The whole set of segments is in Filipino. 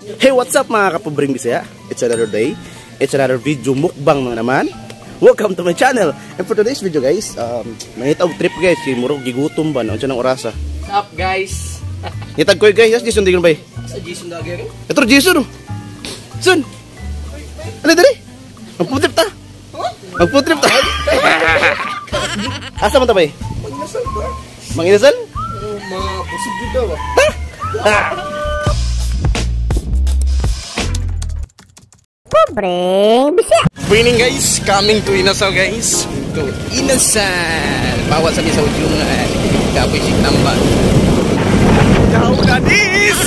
Hey, what's up mga kapubring Bisaya? It's another day. It's another video mukbang mga naman. Welcome to my channel. And for today's video guys, mangitag trip guys. Kaya murag gigutom ba? Ano siya ng orasa? What's up guys? Ngitag ko guys. Yes, Jason tingin ba? Sa Jason dagi rin? Ito Jason oh. Son! Ano dali? Magputrip ta? Magputrip ta? Asa man ta ba? Maginasal ba? Manginasal? Mga busog dito ba? Pobreng Bisaya. Winning guys, coming to Inasal guys. To Inasal. Bawat sa sa ujungan. Kapoy si tambal. Kau gadis.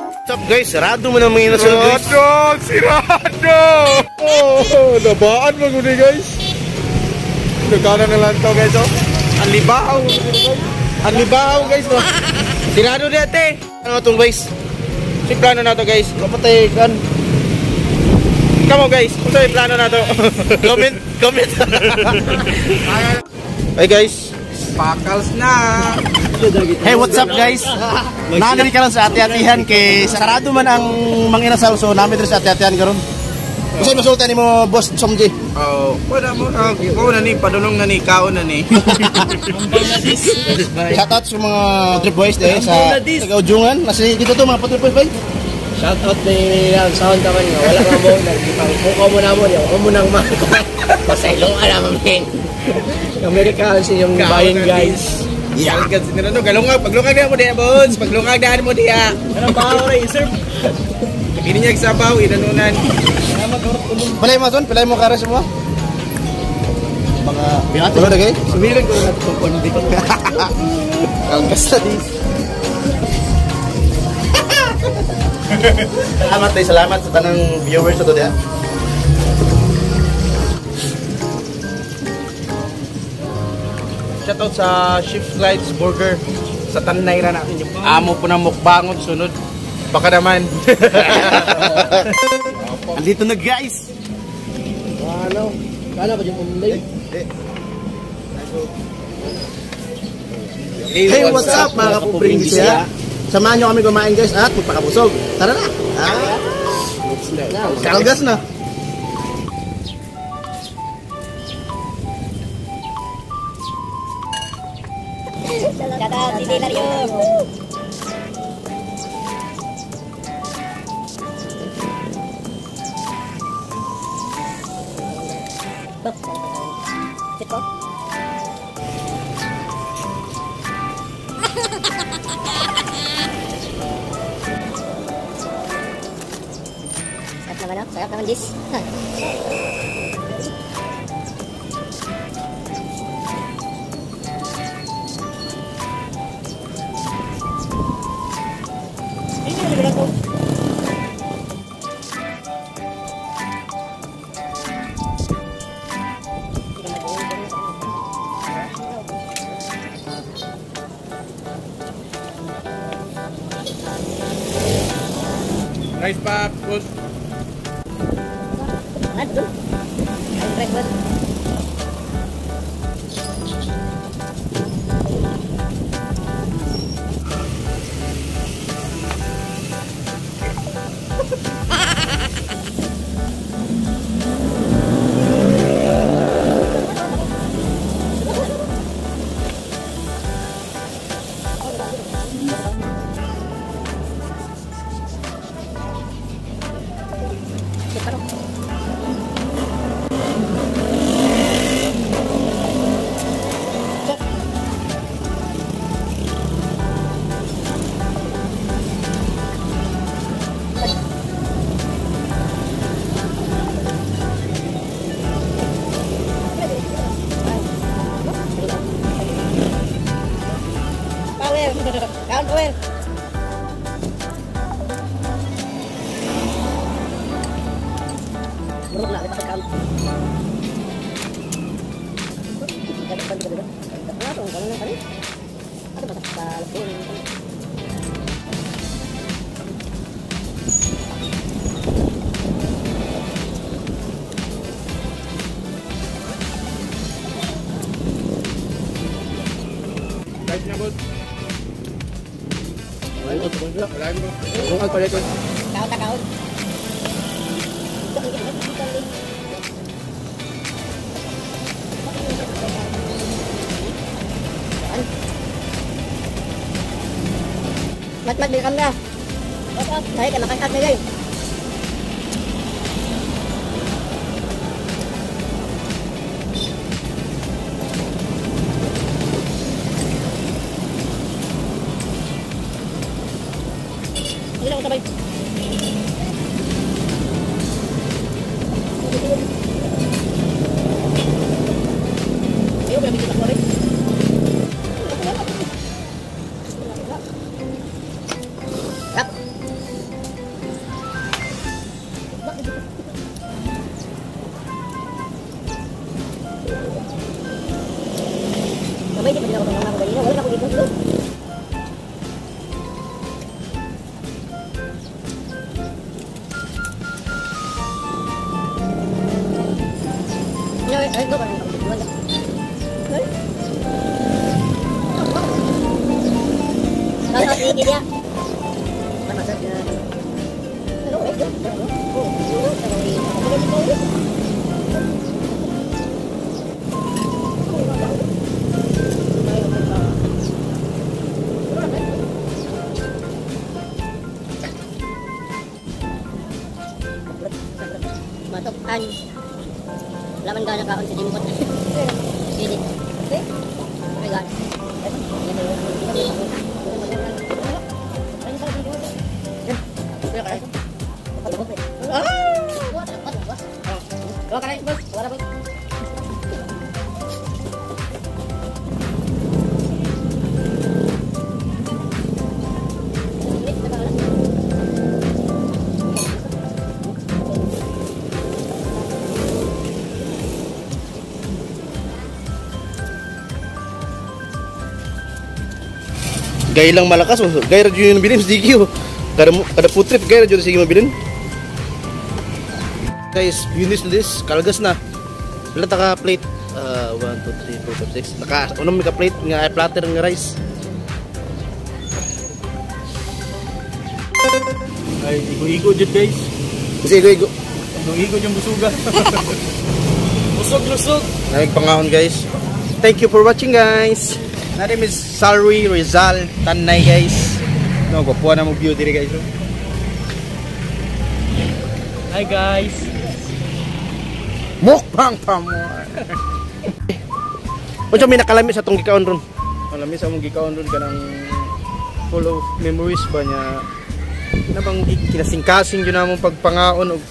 What's up guys? Sarado mo na mga Inasal guys. Sirado! Oh, nabaan mo guni guys. Nagkana na lang to guys oh. Ang libaw. Ang libaw guys oh. Sirado dito. Ano itong guys? Si plano na to guys. Kapatay kan. Come on guys. Kung sa'yo plano na to. Comment. Hey guys. Pakals na. Hey, what's up guys? Nanay ka lang sa ati-atihan kay sarado man ang Manginasal, so namin rin sa ati-atihan karon. Kasi masultan ni mo boss Somji. Oh, wala mo na ni padulong na ni kaon na ni. Shout out sa mga trip boys dahil sa taga-ujungan. Nasi dito to mga trip boys. Shout out ni sound naman nga wala ka mo nagipang muko mo na mo yung munang man ko. Pasaylong alam mo king. Amerika sa yung bayan guys. Yeah, kasi nila no galungag paglungag na mo diha boss. Paglungag daan mo diha. Ano ba ora sir? Ini niya sabaw inanunan. Palay mo son, palay mo kares mo. Mga pinatu na gay. Sumilan ko na tungkol dito. Ang basta di. Salamat sa tanang viewers to diha. Shout out sa Shift Lights Burger. Sa tanay ra natin yung amo po ng mukbangon sunod. Baka naman. Andito na guys. Ano? Kana ba yung umlay? Hey, what's up mga kapubring Bisaya? Samahan nyo kami kumain guys at magpakabusog. Tara na. Kalgas na. Kata Tinilarium. Sit po. Sarap naman Jis. Rice pop, good. Aduh. Ang breakfast. Kawan Power. Buruk lah kita tekan. Ada masak lebih. bud. Ayun, ito ko lang. Wala mo. Kung ang palit ko. Kaon ta kaon. Mat bilkam na. Saya kan makan na guys. Ini lang sabay. Ayo biar bisa keluar. Kap. Sabay di pa din ako ng mga ganito. Wala na ako dito. Ay, ito parang nakapagpuan lang. Kalau ini dia. Mana saja. Hello, itu. Matokan. Laman gana kaon sa dimot. Ini. Ay gana. Gaya lang malakas, gaya radyo yung nabilin, sige oh. Kada food trip, gaya radyo sige mabilin. Guys, finish na this, kalgas na. Wala taka plate, 1, 2, 3, 4, 5, 6. Naka, unang may ka-plate, nga platter ng rice. Ay, igo-igo dyan guys. Kasi igo. Igo yung busuga. Busog-lusog. Nagpangahon guys. Thank you for watching guys. My name is Salwi Rizal Tanay guys. No, gwapo na mo view diri guys. Hi guys. Mukbang pa mo. Unsa may nakalami sa tong gikaon ron? Ang lamis among gikaon ron kanang full of memories ba niya. Na bang kinasing-kasing yun namong pagpangaon og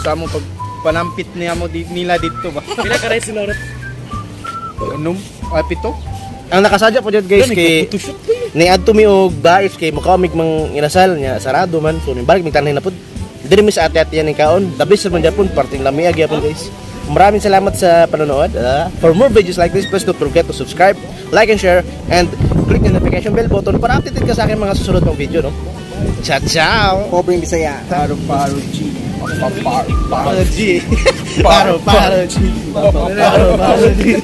sa among pagpanampit niya mo nila dito ba. Pila ka rice sinurot? Anong? Pito? Ang nakasadya po dyan guys kay niadto mi og bais kay makamig mang inasal nya sarado man so balik mig tanay na pud. Diri mi sa ate-ate yan ng kaon. The best man Japon parting lami agi yapon guys. Maraming salamat sa panonood. For more videos like this, please don't forget to subscribe, like and share and click the notification bell button para updated ka sa akin mga susunod pang video no. Ciao ciao. Pobreng Bisaya. Paro G. Paro G. Paro G. Paro G.